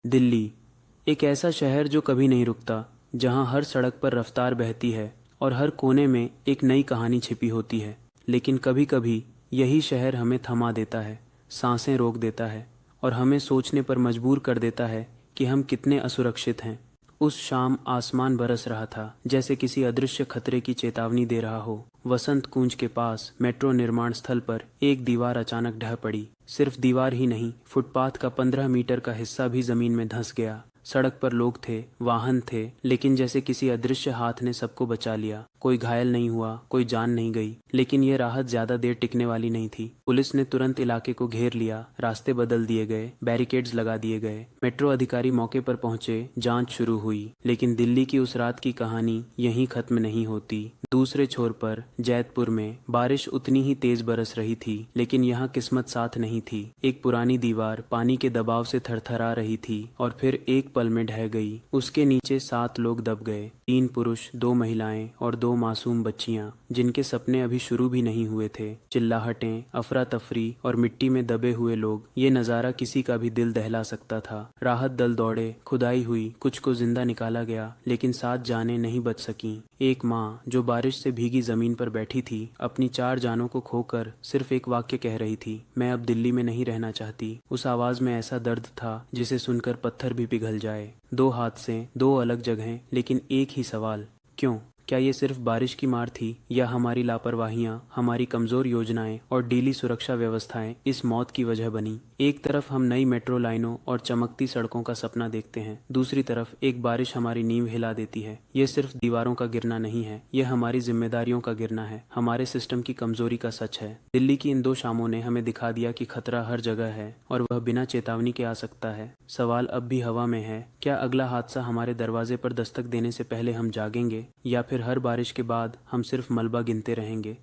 दिल्ली एक ऐसा शहर जो कभी नहीं रुकता, जहां हर सड़क पर रफ्तार बहती है और हर कोने में एक नई कहानी छिपी होती है। लेकिन कभी कभी यही शहर हमें थमा देता है, सांसें रोक देता है और हमें सोचने पर मजबूर कर देता है कि हम कितने असुरक्षित हैं। उस शाम आसमान बरस रहा था, जैसे किसी अदृश्य खतरे की चेतावनी दे रहा हो। वसंत कुंज के पास मेट्रो निर्माण स्थल पर एक दीवार अचानक ढह पड़ी। सिर्फ दीवार ही नहीं, फुटपाथ का 15 मीटर का हिस्सा भी जमीन में धंस गया। सड़क पर लोग थे, वाहन थे, लेकिन जैसे किसी अदृश्य हाथ ने सबको बचा लिया। कोई घायल नहीं हुआ, कोई जान नहीं गई, लेकिन यह राहत ज्यादा देर टिकने वाली नहीं थी। पुलिस ने तुरंत इलाके को घेर लिया, रास्ते बदल दिए गए, बैरिकेड्स लगा दिए गए। मेट्रो अधिकारी मौके पर पहुंचे, जांच शुरू हुई। लेकिन दिल्ली की उस रात की कहानी यहीं खत्म नहीं होती। दूसरे छोर पर जैतपुर में बारिश उतनी ही तेज बरस रही थी, लेकिन यहाँ किस्मत साथ नहीं थी। एक पुरानी दीवार पानी के दबाव से थरथरा रही थी और फिर एक पल में ढह गई। उसके नीचे 7 लोग दब गए, 3 पुरुष, 2 महिलाएं और 2 मासूम बच्चियां, जिनके सपने अभी शुरू भी नहीं हुए थे। चिल्लाहटें, अफरा तफरी और मिट्टी में दबे हुए लोग, ये नज़ारा किसी का भी दिल दहला सकता था। राहत दल दौड़े, खुदाई हुई, कुछ को जिंदा निकाला गया, लेकिन 7 जानें नहीं बच सकीं। एक माँ जो बारिश से भीगी जमीन पर बैठी थी, अपनी 4 जानों को खोकर सिर्फ एक वाक्य कह रही थी, मैं अब दिल्ली में नहीं रहना चाहती। उस आवाज में ऐसा दर्द था जिसे सुनकर पत्थर भी पिघल जाए। 2 हादसे, 2 अलग जगहें, लेकिन एक ही सवाल, क्यों? क्या ये सिर्फ बारिश की मार थी, या हमारी लापरवाहियां, हमारी कमजोर योजनाएं और ढीली सुरक्षा व्यवस्थाएं इस मौत की वजह बनी? एक तरफ हम नई मेट्रो लाइनों और चमकती सड़कों का सपना देखते हैं, दूसरी तरफ एक बारिश हमारी नींव हिला देती है। ये सिर्फ दीवारों का गिरना नहीं है, यह हमारी जिम्मेदारियों का गिरना है, हमारे सिस्टम की कमजोरी का सच है। दिल्ली की इन 2 शामों ने हमें दिखा दिया कि खतरा हर जगह है और वह बिना चेतावनी के आ सकता है। सवाल अब भी हवा में है, क्या अगला हादसा हमारे दरवाजे पर दस्तक देने से पहले हम जागेंगे, या फिर हर बारिश के बाद हम सिर्फ मलबा गिनते रहेंगे?